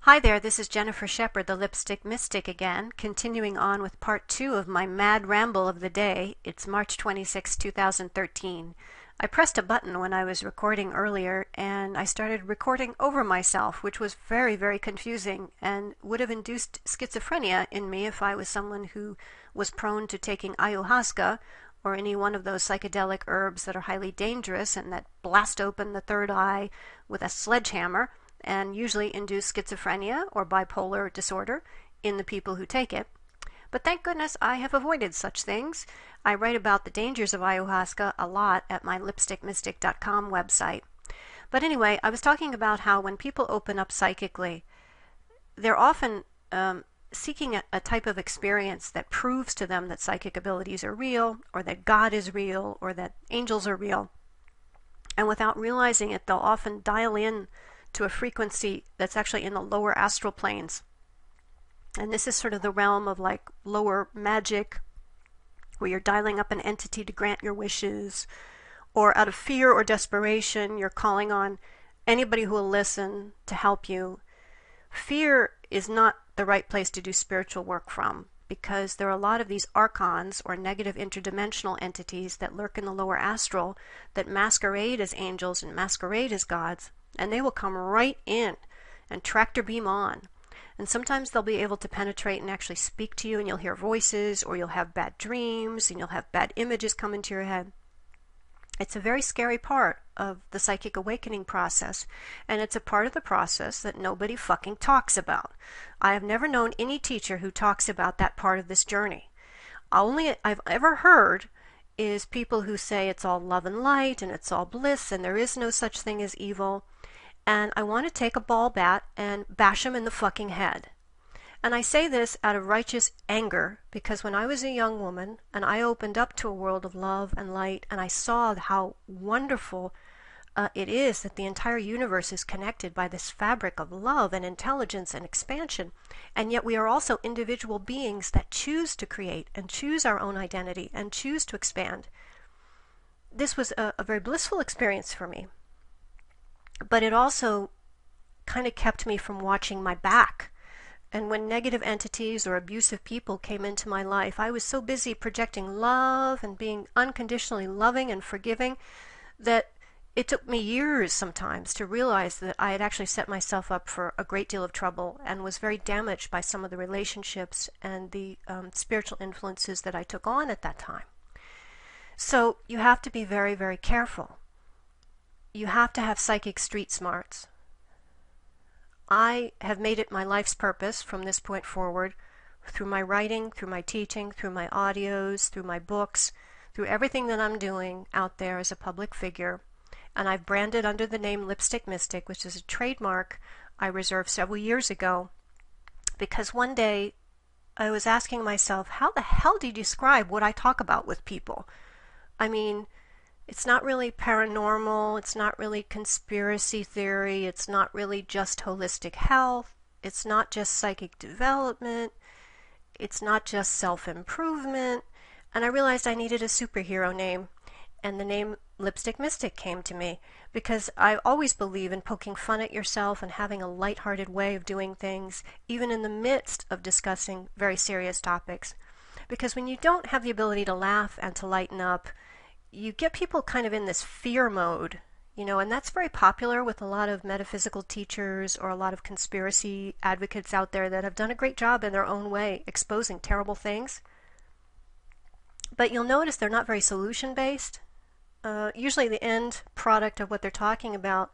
Hi there, this is Jennifer Shepard, the Lipstick Mystic again, continuing on with part 2 of my mad ramble of the day. It's March 26, 2013. I pressed a button when I was recording earlier, and I started recording over myself, which was very, very confusing and would have induced schizophrenia in me if I was someone who was prone to taking ayahuasca or any one of those psychedelic herbs that are highly dangerous and that blast open the third eye with a sledgehammer and usually induce schizophrenia or bipolar disorder in the people who take it. But thank goodness I have avoided such things. I write about the dangers of ayahuasca a lot at my lipstickmystic.com website. But anyway, I was talking about how when people open up psychically, they're often seeking a type of experience that proves to them that psychic abilities are real, or that God is real, or that angels are real. And without realizing it, they'll often dial in to a frequency that's actually in the lower astral planes. And this is sort of the realm of like lower magic, where you're dialing up an entity to grant your wishes, or out of fear or desperation, you're calling on anybody who will listen to help you. Fear is not the right place to do spiritual work from, because there are a lot of these archons or negative interdimensional entities that lurk in the lower astral that masquerade as angels and masquerade as gods, and they will come right in and tractor beam on. And sometimes they'll be able to penetrate and actually speak to you, and you'll hear voices, or you'll have bad dreams, and you'll have bad images come into your head. It's a very scary part of the psychic awakening process, and it's a part of the process that nobody fucking talks about. I have never known any teacher who talks about that part of this journey. Only I've ever heard is people who say it's all love and light, and it's all bliss, and there is no such thing as evil. And I want to take a ball bat and bash him in the fucking head. And I say this out of righteous anger, because when I was a young woman and I opened up to a world of love and light, and I saw how wonderful it is that the entire universe is connected by this fabric of love and intelligence and expansion, and yet we are also individual beings that choose to create and choose our own identity and choose to expand. This was a very blissful experience for me. But it also kind of kept me from watching my back. And when negative entities or abusive people came into my life, I was so busy projecting love and being unconditionally loving and forgiving that it took me years sometimes to realize that I had actually set myself up for a great deal of trouble and was very damaged by some of the relationships and the spiritual influences that I took on at that time. So you have to be very, very careful. You have to have psychic street smarts. I have made it my life's purpose from this point forward, through my writing, through my teaching, through my audios, through my books, through everything that I'm doing out there as a public figure. And I've branded under the name Lipstick Mystic, which is a trademark I reserved several years ago, because one day I was asking myself, how the hell do you describe what I talk about with people? I mean, it's not really paranormal, it's not really conspiracy theory, it's not really just holistic health, it's not just psychic development, it's not just self-improvement. And I realized I needed a superhero name, and the name Lipstick Mystic came to me, because I always believe in poking fun at yourself and having a lighthearted way of doing things, even in the midst of discussing very serious topics. Because when you don't have the ability to laugh and to lighten up, you get people kind of in this fear mode, and that's very popular with a lot of metaphysical teachers or a lot of conspiracy advocates out there that have done a great job in their own way exposing terrible things. But you'll notice they're not very solution-based. Usually the end product of what they're talking about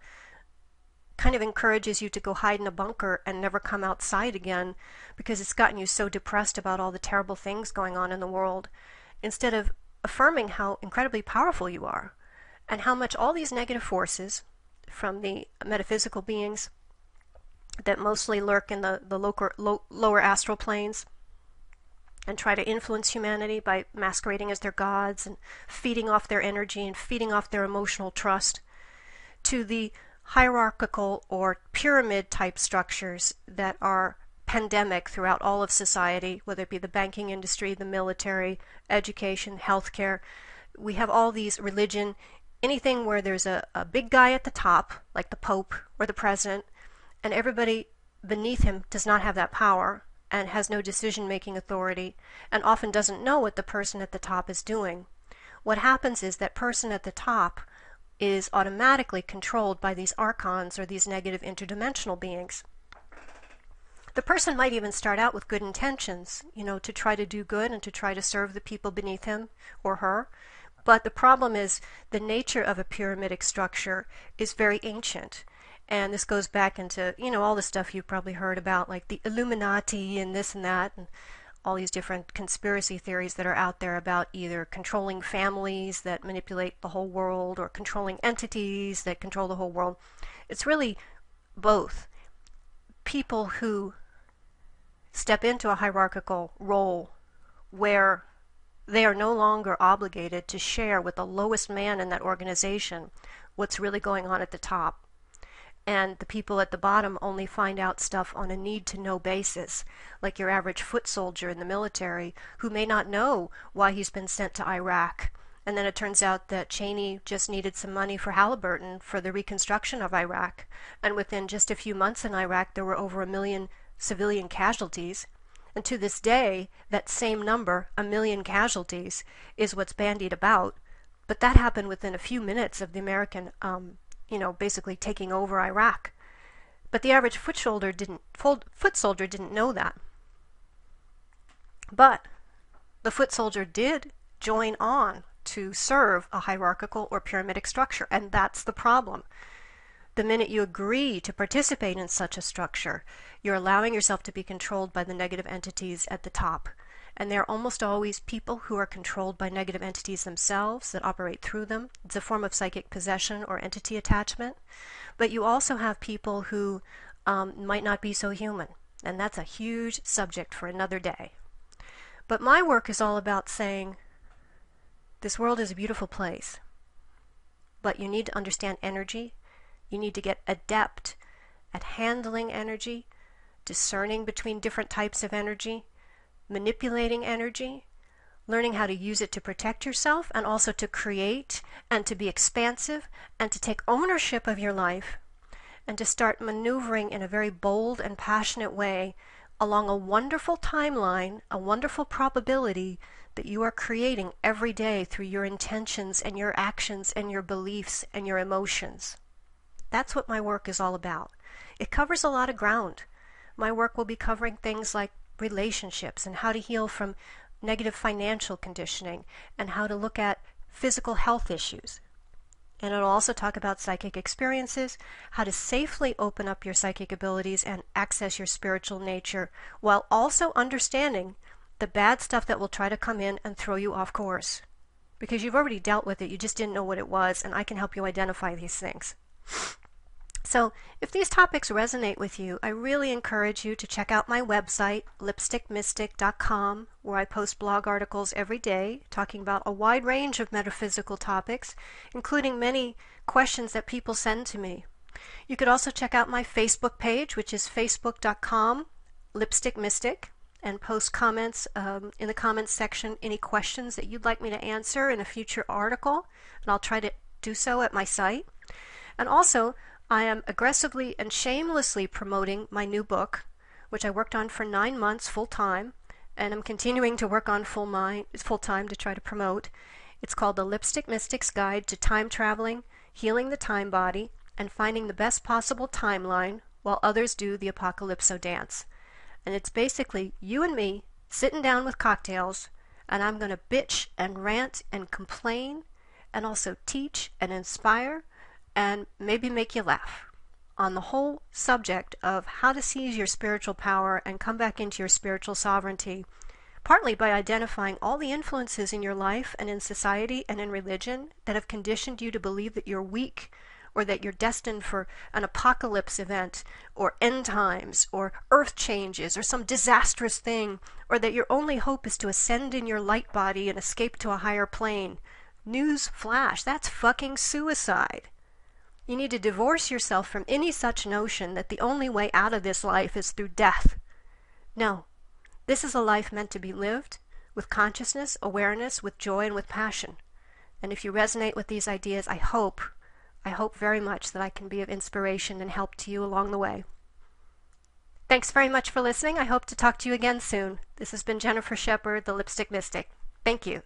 kind of encourages you to go hide in a bunker and never come outside again, because it's gotten you so depressed about all the terrible things going on in the world, instead of affirming how incredibly powerful you are, and how much all these negative forces from the metaphysical beings that mostly lurk in the lower astral planes and try to influence humanity by masquerading as their gods and feeding off their energy and feeding off their emotional trust, to the hierarchical or pyramid type structures that are pandemic throughout all of society, whether it be the banking industry, the military, education, healthcare. We have all these, religion, anything where there's a big guy at the top, like the Pope or the President, and everybody beneath him does not have that power and has no decision-making authority and often doesn't know what the person at the top is doing. What happens is that person at the top is automatically controlled by these archons or these negative interdimensional beings. The person might even start out with good intentions, to try to do good and to try to serve the people beneath him or her. But the problem is the nature of a pyramidic structure is very ancient. And this goes back into, all the stuff you've probably heard about, like the Illuminati and this and that, and all these different conspiracy theories that are out there about either controlling families that manipulate the whole world or controlling entities that control the whole world. It's really both. People who step into a hierarchical role where they are no longer obligated to share with the lowest man in that organization what's really going on at the top. And the people at the bottom only find out stuff on a need-to-know basis, like your average foot soldier in the military who may not know why he's been sent to Iraq. And then it turns out that Cheney just needed some money for Halliburton for the reconstruction of Iraq. And within just a few months in Iraq, there were over 1 million civilian casualties. And to this day, that same number, 1 million casualties, is what's bandied about. But that happened within a few minutes of the American basically taking over Iraq. But the average foot soldier didn't know that. But the foot soldier did join on to serve a hierarchical or pyramidic structure, and that's the problem. The minute you agree to participate in such a structure, you're allowing yourself to be controlled by the negative entities at the top. And they're almost always people who are controlled by negative entities themselves that operate through them. It's a form of psychic possession or entity attachment. But you also have people who might not be so human. And that's a huge subject for another day. But my work is all about saying, this world is a beautiful place. But you need to understand energy. You need to get adept at handling energy, discerning between different types of energy, manipulating energy, learning how to use it to protect yourself and also to create and to be expansive and to take ownership of your life and to start maneuvering in a very bold and passionate way along a wonderful timeline, a wonderful probability that you are creating every day through your intentions and your actions and your beliefs and your emotions. That's what my work is all about. It covers a lot of ground. My work will be covering things like relationships and how to heal from negative financial conditioning and how to look at physical health issues. And it'll also talk about psychic experiences, how to safely open up your psychic abilities and access your spiritual nature while also understanding the bad stuff that will try to come in and throw you off course. Because you've already dealt with it, you just didn't know what it was, and I can help you identify these things. So if these topics resonate with you, I really encourage you to check out my website, lipstickmystic.com, where I post blog articles every day talking about a wide range of metaphysical topics, including many questions that people send to me. You could also check out my Facebook page, which is facebook.com/lipstickmystic, and post comments in the comments section, any questions that you'd like me to answer in a future article, and I'll try to do so at my site. And also, I am aggressively and shamelessly promoting my new book, which I worked on for 9 months full-time, and I'm continuing to work on full-time to try to promote. It's called The Lipstick Mystic's Guide to Time Traveling, Healing the Time Body, and Finding the Best Possible Timeline While Others Do the Apocalypso Dance. And it's basically you and me sitting down with cocktails, and I'm going to bitch and rant and complain, and also teach and inspire, and maybe make you laugh on the whole subject of how to seize your spiritual power and come back into your spiritual sovereignty, partly by identifying all the influences in your life and in society and in religion that have conditioned you to believe that you're weak or that you're destined for an apocalypse event or end times or earth changes or some disastrous thing, or that your only hope is to ascend in your light body and escape to a higher plane. News flash, that's fucking suicide. You need to divorce yourself from any such notion that the only way out of this life is through death. No, this is a life meant to be lived with consciousness, awareness, with joy, and with passion. And if you resonate with these ideas, I hope very much that I can be of inspiration and help to you along the way. Thanks very much for listening. I hope to talk to you again soon. This has been Jennifer Shepard, the Lipstick Mystic. Thank you.